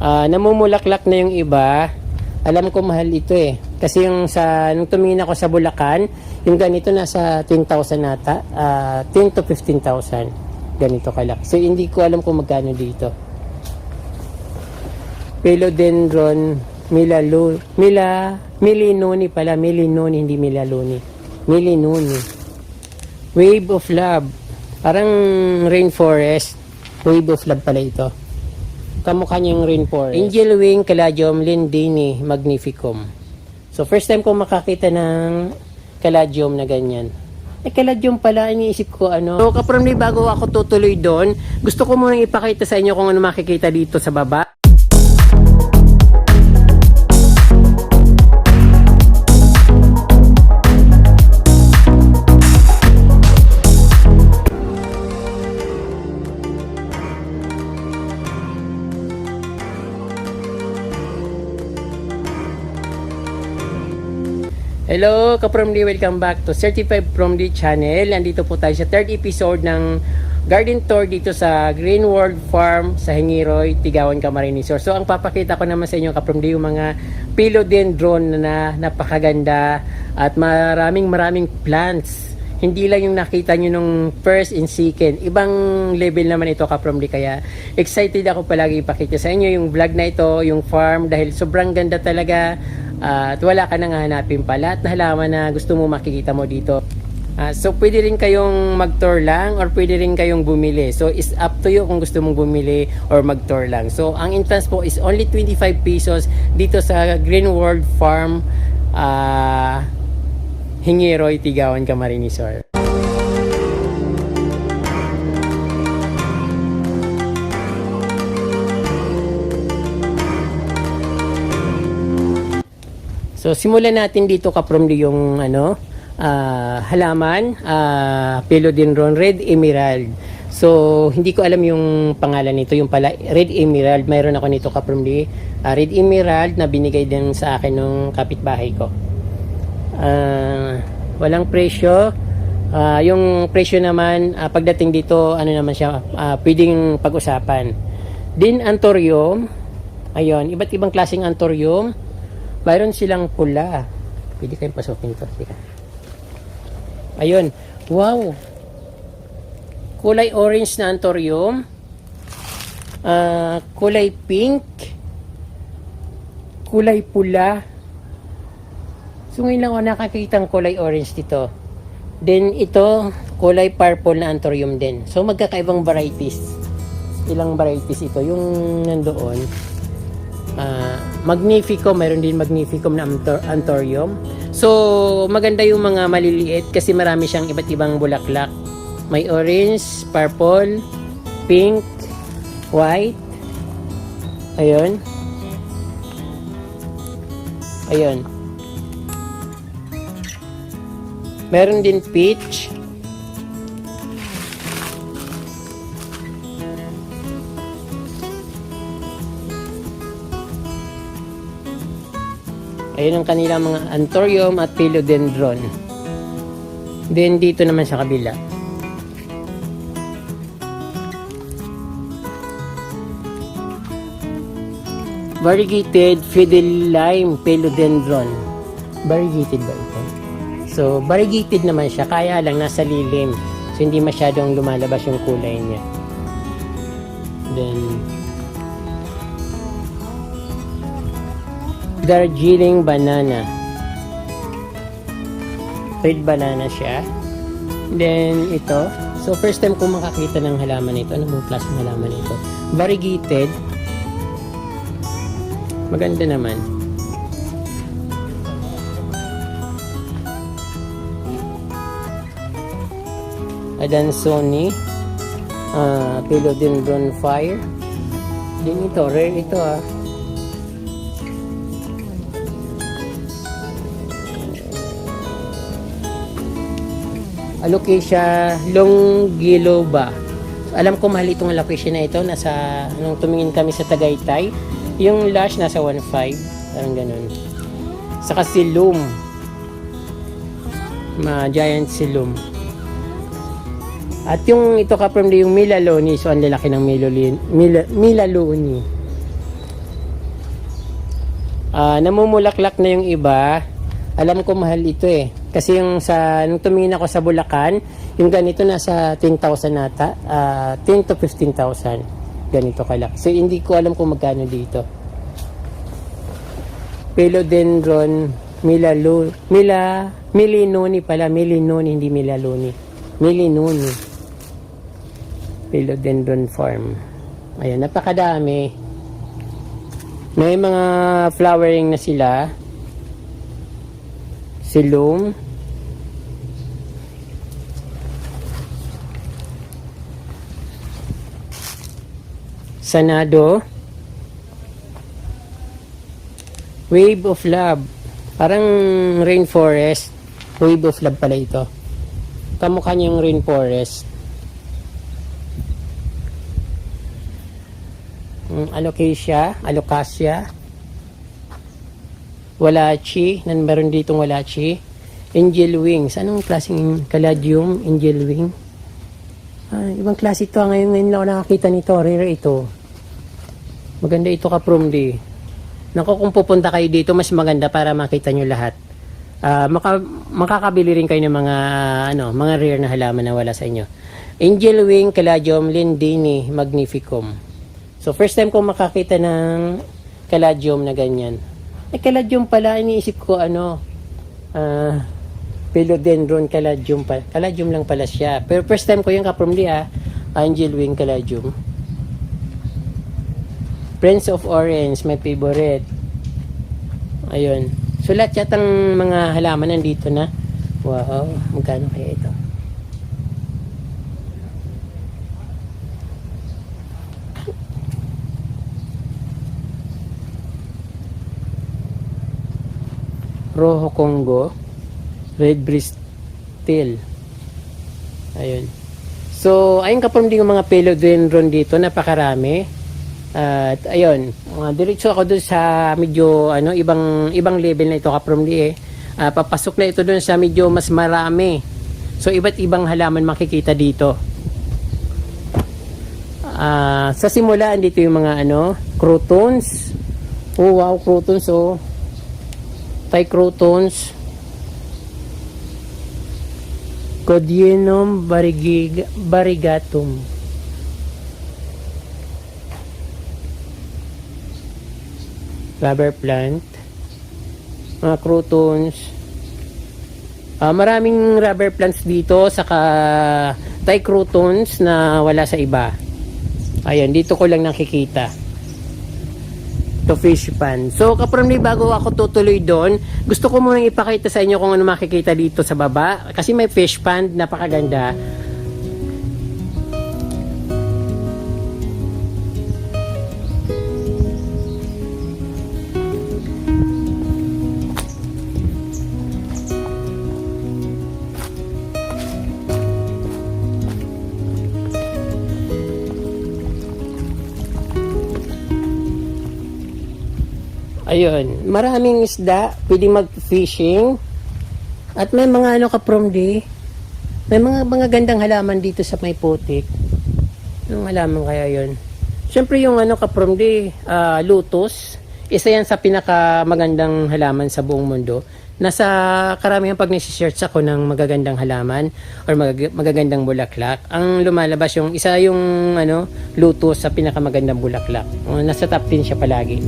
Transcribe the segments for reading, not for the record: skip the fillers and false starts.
Namumulaklak na yung iba. Alam ko mahal ito eh. Kasi yung nung tumingin ako sa Bulacan, yung ganito nasa 10,000 nata. 10 to 15,000. Ganito kalaki. So hindi ko alam kung magkano dito. Philodendron Millinoni pala. Millinoni, hindi Milaloni. Millinoni. Wave of Love. Parang rainforest. Wave of Love pala ito. Kamukha niya yung rainforest. Angel Wing Caladium Lindini Magnificum. So first time ko makakita ng caladium na ganyan. Caladium pala, iniisip ko ano. So kapramli, bago ako tutuloy doon, gusto ko munang ipakita sa inyo kung ano makikita dito sa baba. Hello, Kapromdi, welcome back to Certified Promdi channel. Nandito po tayo sa third episode ng garden tour dito sa Green World Farm sa Hingiroy, Tigawan, Camarines Sur. So ang papakita ko naman sa inyo, Kapromdi, yung mga philodendron na napakaganda at maraming plants. Hindi lang yung nakita nyo nung first and second. Ibang level naman ito, Kapromdi. Kaya excited ako palagi ipakita sa inyo yung vlog na ito, yung farm, dahil sobrang ganda talaga. At wala ka nang hahanapin pa. Lahat na halaman na gusto mo makikita mo dito. So pwede rin kayong mag-tour lang or pwede rin kayong bumili. So it's up to you kung gusto mong bumili or mag-tour lang. So ang entrance po is only 25 pesos dito sa Green World Farm, Hingiroy, Tigawan, Camarines Sur. So simulan natin dito, Kapromdi, yung halaman, Philodendron Red Emerald. So hindi ko alam yung pangalan nito, yung pala Red Emerald. Mayroon ako nito, Kapromdi, Red Emerald na binigay din sa akin ng kapitbahay ko. Walang presyo. Yung presyo naman, pagdating dito, ano naman siya, pwedeng pag-usapan. Din Anthurium, ayun, iba't ibang klaseng Anthurium. Mayroon silang pula. Pwede kayong pasukin ito. Ayun. Wow! Kulay orange na Anthurium. Kulay pink. Kulay pula. So ngayon lang ako nakakita ng kulay orange dito. Then ito, kulay purple na Anthurium din. So magkakaibang varieties. Ilang varieties ito. Yung nandoon. Magnificum, mayroon din Magnificum na Anthurium. So maganda yung mga maliliit kasi marami siyang iba't ibang bulaklak. May orange, purple, pink, white. Ayun. Ayun. Meron din peach. Ayun ang kanilang mga Anthurium at Philodendron. Then dito naman sa kabila. Variegated Fideline Philodendron. Variegated ba ito? So variegated naman siya, kaya lang nasa lilim. So hindi masyadong lumalabas yung kulay niya. Then Darjeeling banana. Red banana siya. Then ito. So first time ko makakita ng halaman ito. Ano mong klase ng halaman ito? Variegated. Maganda naman. Adansonii. Philodendron fire. Din ito. Rare ito Alocasia longiloba. So, alam ko mahal itong alocasia na ito. Nung tumingin kami sa Tagaytay, yung lash nasa 1.5. Parang ganun. Saka silum. Giant silum. At yung ito, Kapromdi, yung Milaloni. So ang lalaki ng Milaloni. Namumulaklak na yung iba. Alam ko mahal ito eh. Kasi yung nung tumingin ako sa Bulacan, yung ganito nasa 10,000 nata. 10 to 15,000. Ganito kalaki. So hindi ko alam kung magkano dito. Philodendron Milinoni pala. Milinoni, hindi Milaloni. Milinoni. Philodendron Farm. Ayan, napakadami. May mga flowering na sila. Silum. Sanado. Wave of Love. Parang rainforest. Wave of Love pala ito. Kamukha niya yung rainforest. Alocasia. Walachi. Meron ditong walachi. Angel Wings. Anong klaseng caladium? Angel Wing. Ibang klase ito. Ngayon lang ako nakakita nito. Rare ito. Maganda ito ka-promdi. Naku, kung pupunta kayo dito, mas maganda para makita nyo lahat. Makakabili rin kayo ng mga rare na halaman na wala sa inyo. Angel Wing, Caladium lindini magnificum. So, first time ko makakita ng caladium na ganyan. Caladium pala, iniisip ko Philodendron caladium pala. Caladium lang pala siya. Pero first time ko yung ka-promdi Angel Wing Caladium. Prince of Orange, my favorite. Ayun. So, lahat yatang mga halaman nandito na. Wow, magkano kaya ito? Rojo Congo, Red Breast Tail. Ayun. So, ayun ka-promdi yung mga philodendron dito, napakarami. At ayun, diretso ako dun sa medyo ibang level na ito ka-promdi papasok na ito dun sa medyo mas marami. So iba't ibang halaman makikita dito. Sa simula dito yung mga crotons. Oh wow, crotons Thai crotons. Codienum variegatum. Rubber plant, mga crotons. Maraming rubber plants dito, saka Thai crotons na wala sa iba. Ayan, dito ko lang nakikita. To fish pan. So, ka-promdi, bago ako tutuloy doon, gusto ko munang ipakita sa inyo kung ano makikita dito sa baba. Kasi may fish pond, napakaganda. Ayun, maraming isda, pwede mag-fishing. At may mga ka-promdi, may mga gandang halaman dito sa may putik. Anong halaman kaya yun? Siyempre yung ka-promdi, lotus. Isa yan sa pinakamagandang halaman sa buong mundo. Nasa karamihan pag nisi-search ako ng magagandang halaman or magagandang bulaklak, ang lumalabas yung lotus sa pinakamagandang bulaklak. Nasa top 10 siya palagi.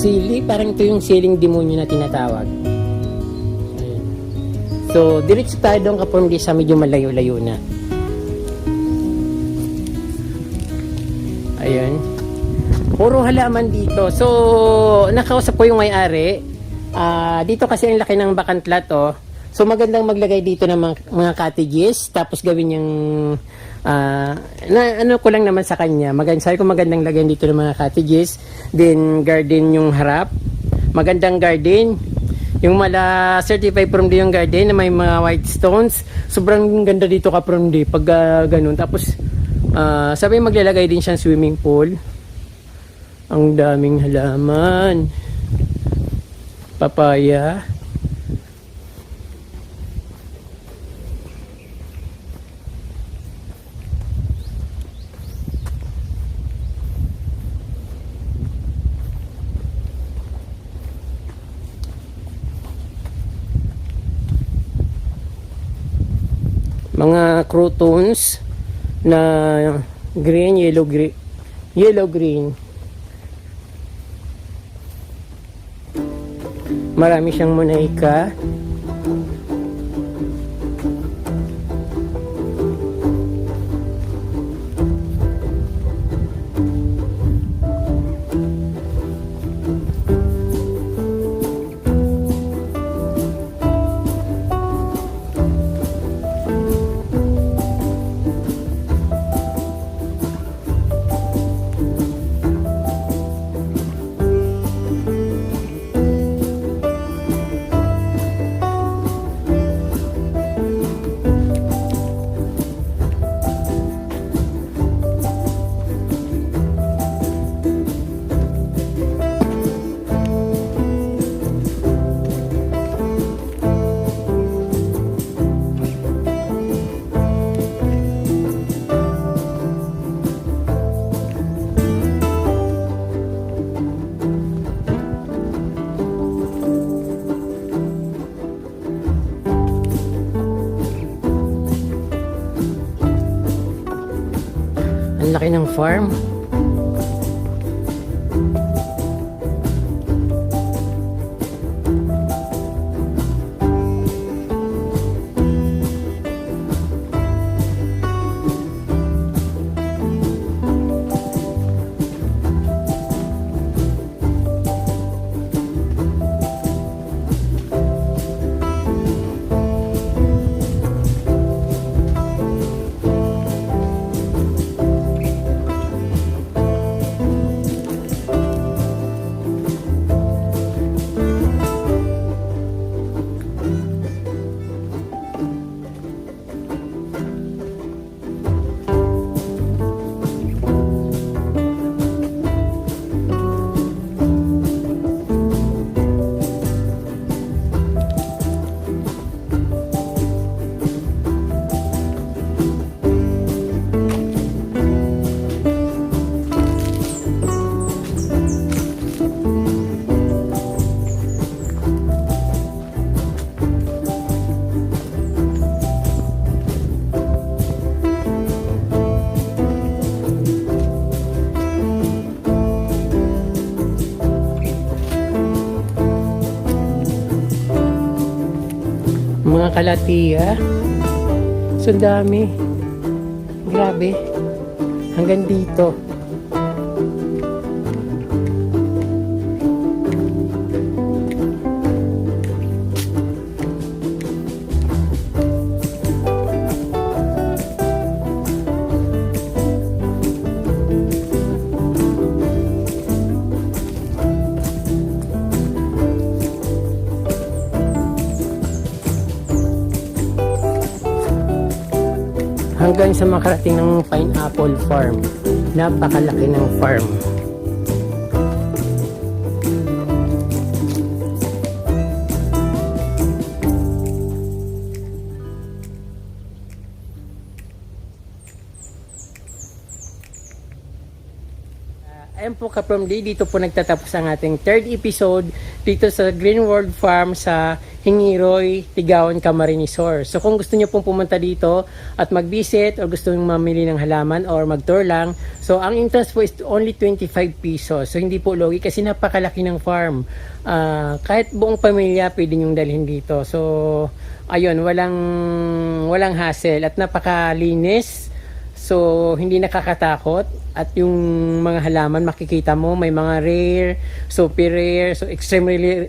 Sili, parang ito yung siling demonyo na tinatawag. Ayan. So, diretso tayo doon ka-promdi sa medyo malayo-layo na. Ayan. Puro halaman dito. So, nakausap ko yung may-ari. Dito kasi ang laki ng vacant lot, oh. So magandang maglagay dito ng mga cottages, tapos gawin yung ano ko lang naman sa kanya. Sabi ko magandang lagyan dito ng mga cottages, then garden yung harap. Magandang garden. Yung certified from D yung garden na may mga white stones. Sobrang ganda dito ka from D pag ganun. Tapos sabi maglalagay din siyang swimming pool. Ang daming halaman. Papaya. Mga croutons na green, yellow, green. Marami siyang monaika. Ang laki ng farm. Mga kalatiya. So dami. Grabe. Hanggang dito. Hanggang sa makarating ng pineapple farm. Napakalaki ng farm. Ayan po ka-from D, dito po nagtatapos ang ating third episode dito sa Green World Farm sa Hingiroy, Tigawan, Camarines Sur. So kung gusto niyo pong pumunta dito at mag-visit or gusto niyo mamili ng halaman or mag-tour lang, so ang entrance po is only 25 pesos. So hindi po logi kasi napakalaki ng farm. Kahit buong pamilya pwede niyong dalhin dito. So ayun, walang hassle at napakalinis. So, hindi nakakatakot. At yung mga halaman, makikita mo, may mga rare, super rare, so extremely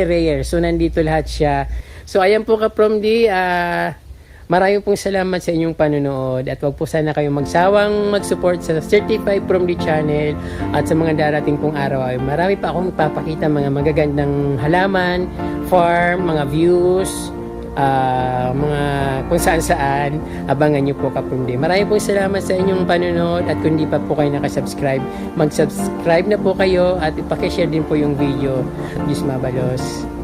rare. So, nandito lahat siya. So, ayan po ka-From D. Maraming pong salamat sa inyong panonood. At wag po sana kayong magsawang mag-support sa Certified From D channel. At sa mga darating pong araw ay marami pa akong ipapakita mga magagandang halaman, farm, mga views, mga kung saan-saan. Abangan nyo po ka-From D. Maraming pong salamat sa inyong panonood. At kung di pa po kayo nakasubscribe, mag-subscribe na po kayo at ipakishare din po yung video. Diyos mabalos.